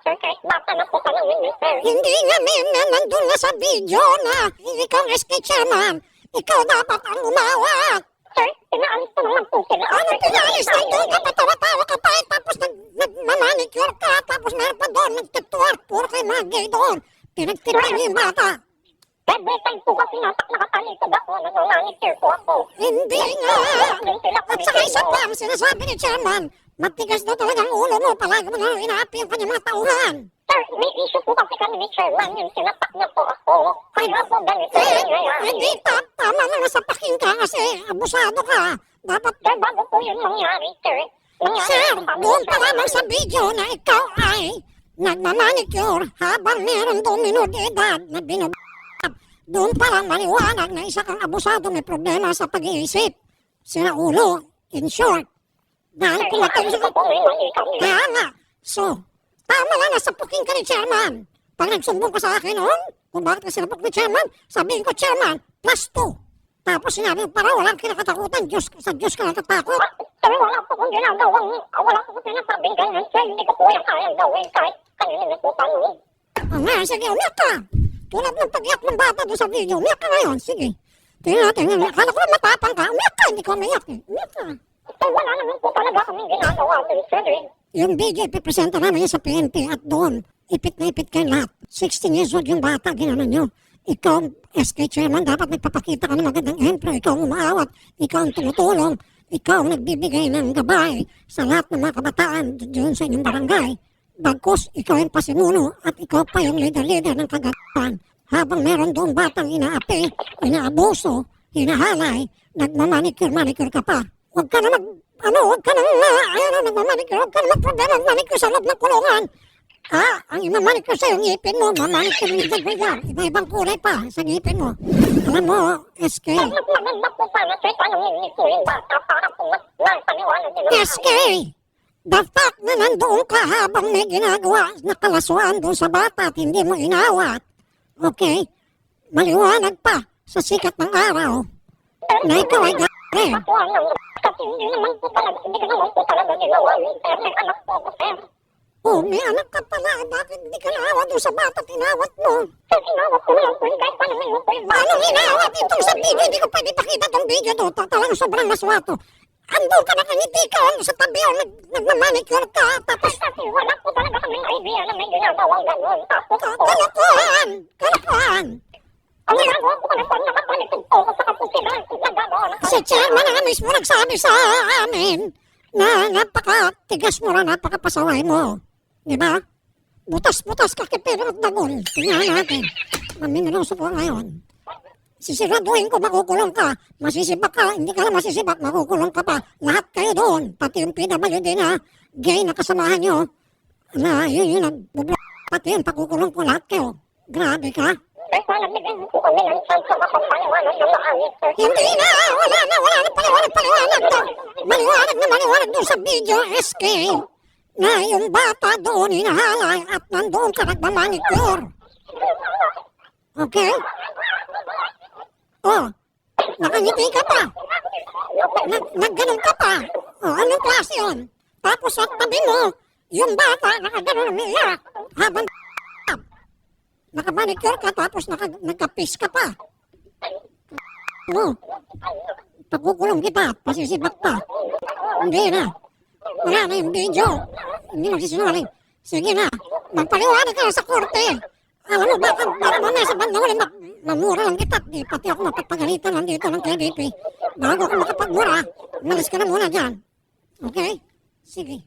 sir, kahit bata na po tanongin niyo, sir. Hindi namin na nandun na sa video na ikaw SK chairman. Ikaw dapat ang umawat. Sir, pinaalis ko naman po sila. Ano pinaalis na doon? Dapat tawa-tawa ka pa tapos nagmamanicure ka tapos meron pa doon nagtitwerk. Puro kayo mga gay doon. Pinagtipan niyo yung bata. Every time po kasi nakatalikod ako, nag-manicure po ako. Hindi nga. At saka isa pa ang sinasabi ni chairman, matigas daw talaga ang ulo mo. Palagi mo na inaapi ang kanyang mga tauhan. Sir, may issue po kasi kami ni chairman yun. Sinapak niya po ako. Kaya po ganito. Hindi tama na nasapakin ka kasi abusado ka. Dapat, Sir, bago po yun mangyari, sir. sir, doon pa lamang sa video na ikaw ay nagmamanicure habang meron doon minor de edad na binab... Doon pa lang maliwanag na isa kang abusado may problema sa pag-iisip. Sira ulo, in short. Dahil kumating sa... Kaya nga. So, tama lang nasapukin ka ni chairman. Pag nagsumbong ka sa akin noon, kung bakit ka sinapok ni chairman, sabihin ko chairman, +2. Tapos sinabi mo para walang kinakatakutan, sa Diyos ka natatakot. Sir, wala po kong ginagawang, wala po kong pinasabing ganyan, sir. Hindi ko po yung kayang gawin kahit kanina na po tanong. Nga, sige, umiyak ka. Tulad ng pag-iyak ng bata doon sa video, umiyak ka ngayon, sige. Tingnan natin, akala ko matapang ka, umiyak ka, hindi ko umiyak eh. Umiyak ka. Sir, wala naman po talaga kaming ginagawa, sir. Yung video, ipipresenta namin sa PNP at doon, ipit na ipit kayo lahat. 16 years old yung bata, ginanon nyo. Ikaw, SK chairman, dapat nagpapakita ka ng magandang ehemplo. Ikaw ang umaawat, ikaw ang tumutulong, ikaw ang nagbibigay ng gabay sa lahat ng mga kabataan doon sa inyong barangay. Bagkus, ikaw yung pasinuno at ikaw pa yung leader-leader ng kagatan. Habang meron doon batang inaapi, inaabuso, hinahalay, nagmamanicure-manicure ka pa. Huwag ka na huwag ka na nagmamanicure, huwag ka na magproblema, magmanicure sa loob ng kulungan. Ang imamanicure sa'yo, ngipin mo, mamanicure yung dagdagan. Iba-ibang kulay pa sa ngipin mo. Alam mo, SK. Mas maganda po sana, sir, tanongin niyo po yung bata para po mas paniwanag nila. SK! The fact na nandoon ka habang may ginagawa na kalaswaan doon sa bata at hindi mo inawat, okay, maliwanag pa sa sikat ng araw na ikaw ay gari. Kasi hindi naman po talaga ginawa yun, sir. May anak po ako, sir. Oh, may anak ka pala. Bakit hindi ka naawa doon sa bata at inawat mo? Sir, inawat ko lang po yung guys. Paano mo po yung bata? Anong inawat itong sa video? Hindi ko pwede pakita itong video doon. Talagang sobrang maswato. Andun ka nakangiti ka sa tabi o nagmamanicure ka. Tapos, Kasi wala po talaga kaming idea na may ginagawang gano'n. Tapos po, kalokohan! Kalokohan! ang ginagawa po kami po, nakapalitid po ako sa kapusigan. Nagagawa na Si chairman na mismo nagsabi sa amin na napakatigas mo na, napakapasaway mo. Di ba? Butas-butas ka kipiro at dagol. Tingnan natin. Mamimiloso po ngayon. Sisiguraduhin ko makukulong ka. Masisibak ka. Hindi ka na masisibak. Makukulong ka pa. Lahat kayo doon. Pati yung PWD na gay na kasamahan nyo. Na yun pati yun. Pakukulong ko lahat kayo. Grabe ka. Sir, sana bigyan mo po kami ng chance na makapaliwanag ng maayos, sir. Hindi na. Wala na paliwanag doon. Maliwanag doon sa video SK. Na yung bata doon hinahalay at nandoon ka nagmamanicure. Okay? Oh, nakangiti ka pa. Nagganon ka pa. Oh, anong klase yun? Tapos sa tabi mo, yung bata nakaganon umiiyak. Habang nakamanicure ka tapos nagkapis ka pa. Oh, pagkukulong kita, pasisibak pa. Hindi na. Wala na yung video. Hindi nagsisinungaling. Sige na, magpaliwanag ka sa korte. Alam mo, baka mamaya sa bandang ulit, mamura lang kita. Di pati ako mapapagalitan lang dito ng KDP. Bago ako makapagmura, umalis ka na muna dyan. Okay? Sige.